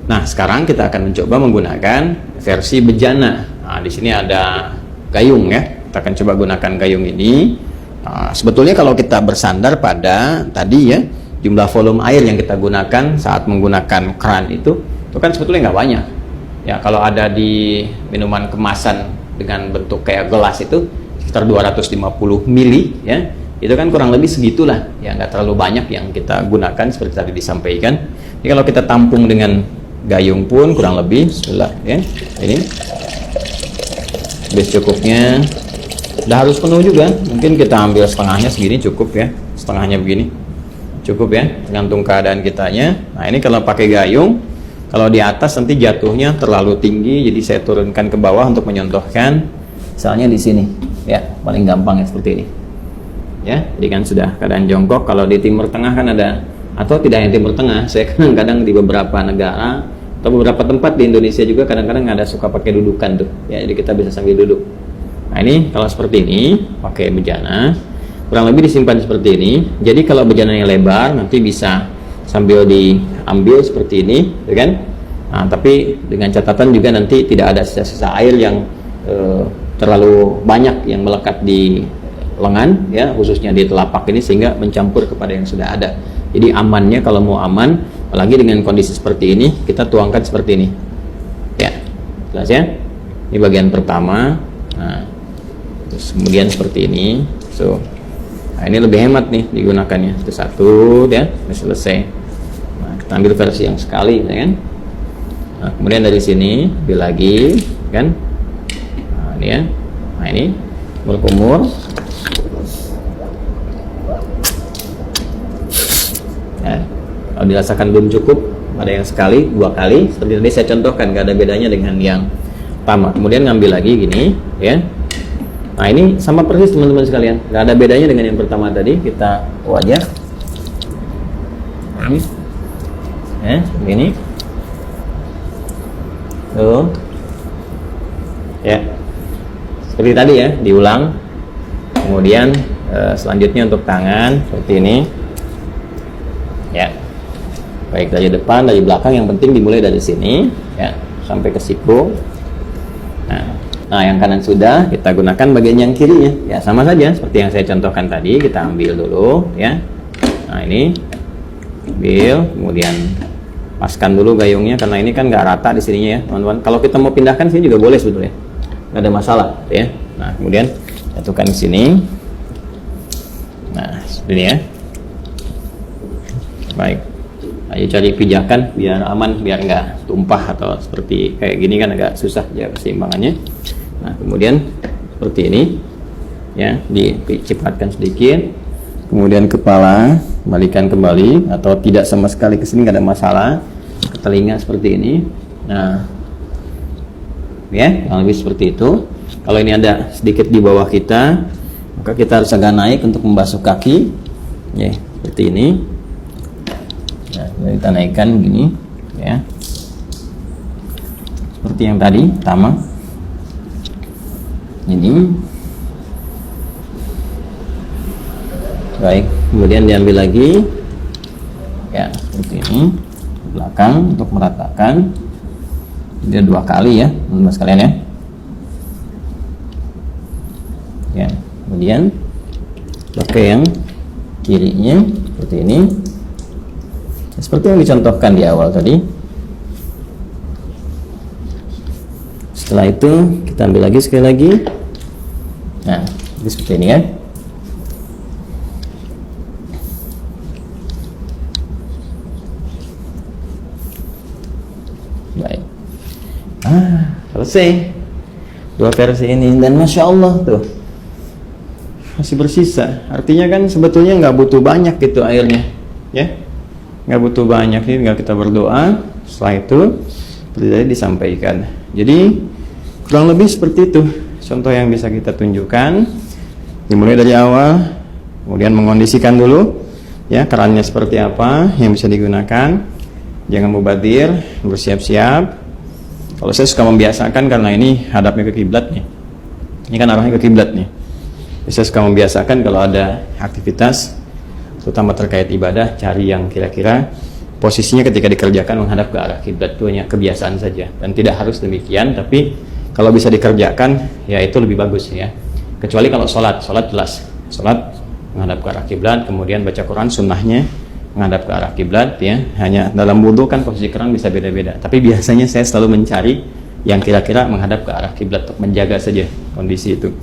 Nah, sekarang kita akan mencoba menggunakan versi bejana. Nah, di sini ada gayung ya. Kita akan coba gunakan gayung ini. Nah, sebetulnya kalau kita bersandar pada tadi ya, jumlah volume air yang kita gunakan saat menggunakan keran itu kan sebetulnya nggak banyak. Ya, kalau ada di minuman kemasan dengan bentuk kayak gelas itu sekitar 250 mili ya. Itu kan kurang lebih segitulah. Ya, nggak terlalu banyak yang kita gunakan seperti tadi disampaikan. Jadi kalau kita tampung dengan gayung pun kurang lebih bismillah ya. Ini habis cukupnya. Udah harus penuh juga, mungkin kita ambil setengahnya segini cukup ya, setengahnya begini cukup ya, tergantung keadaan kitanya. Nah ini kalau pakai gayung, kalau di atas nanti jatuhnya terlalu tinggi, jadi saya turunkan ke bawah untuk menyontohkan, misalnya di sini ya, paling gampang ya seperti ini ya. Jadi kan sudah keadaan jongkok. Kalau di Timur Tengah kan ada, atau tidak yang Timur Tengah, saya kadang-kadang di beberapa negara atau beberapa tempat di Indonesia juga kadang-kadang ada suka pakai dudukan tuh ya, jadi kita bisa sambil duduk. Nah ini kalau seperti ini pakai bejana kurang lebih disimpan seperti ini. Jadi kalau bejananya lebar nanti bisa sambil diambil seperti ini ya kan. Nah tapi dengan catatan juga nanti tidak ada sisa-sisa air yang terlalu banyak yang melekat di lengan ya, khususnya di telapak ini, sehingga mencampur kepada yang sudah ada. Jadi amannya kalau mau aman, apalagi dengan kondisi seperti ini, kita tuangkan seperti ini ya, jelas ya. Ini bagian pertama. Nah terus kemudian seperti ini. Nah ini lebih hemat nih digunakannya. Itu satu ya, sudah selesai. Nah, kita ambil versi yang sekali ya kan. Nah, kemudian dari sini ambil lagi kan. Nah ini ya. Nah ini kumur-kumur. Ya, kalau dirasakan belum cukup, ada yang sekali, dua kali. Seperti tadi saya contohkan, gak ada bedanya dengan yang pertama. Kemudian ngambil lagi gini ya. Nah ini sama persis teman-teman sekalian, nggak ada bedanya dengan yang pertama tadi. Kita wajah ini ya, begini tuh ya, seperti tadi ya, diulang. Kemudian selanjutnya untuk tangan seperti ini ya, baik dari depan dari belakang, yang penting dimulai dari sini ya sampai ke siku. Nah yang kanan sudah, kita gunakan bagian yang kirinya ya, sama saja seperti yang saya contohkan tadi. Kita ambil dulu ya. Nah ini ambil, kemudian paskan dulu gayungnya, karena ini kan nggak rata di sininya ya teman-teman. Kalau kita mau pindahkan sini juga boleh sebetulnya, nggak ada masalah ya. Nah kemudian jatuhkan di sini. Nah seperti ini ya. Baik, ayo cari pijakan biar aman, biar nggak tumpah atau seperti kayak gini kan agak susah ya keseimbangannya. Nah kemudian seperti ini ya, dicipratkan sedikit, kemudian kepala balikan kembali atau tidak sama sekali ke sini, nggak ada masalah, ke telinga seperti ini. Nah ya kurang lebih seperti itu. Kalau ini ada sedikit di bawah kita, maka kita harus agak naik untuk membasuh kaki ya, seperti ini. Nah, kita naikkan gini ya, seperti yang tadi pertama ini. Baik, kemudian diambil lagi ya, seperti ini ke belakang untuk meratakan. Dia dua kali ya teman-teman sekalian ya. Ya kemudian pakai yang kirinya seperti ini, seperti yang dicontohkan di awal tadi. Setelah itu kita ambil lagi sekali lagi. Nah ini seperti ini ya. Baik, selesai dua versi ini, dan masya Allah tuh masih bersisa. Artinya kan sebetulnya nggak butuh banyak gitu airnya ya, nggak butuh banyak. Ini tinggal kita berdoa. Setelah itu seperti tadi disampaikan. Jadi kurang lebih seperti itu contoh yang bisa kita tunjukkan. Dimulai dari awal, kemudian mengondisikan dulu ya kerannya seperti apa yang bisa digunakan. Jangan mubadir, bersiap-siap. Kalau saya suka membiasakan, karena ini hadapnya ke kiblat nih, ini kan arahnya ke kiblat nih. Saya suka membiasakan kalau ada aktivitas terutama terkait ibadah, cari yang kira-kira posisinya ketika dikerjakan menghadap ke arah kiblat, itu hanya kebiasaan saja dan tidak harus demikian, tapi kalau bisa dikerjakan ya itu lebih bagus ya. Kecuali kalau sholat jelas, sholat menghadap ke arah kiblat, kemudian baca Quran sunnahnya menghadap ke arah kiblat ya. Hanya dalam wudhu kan posisi Quran bisa beda-beda, tapi biasanya saya selalu mencari yang kira-kira menghadap ke arah kiblat untuk menjaga saja kondisi itu.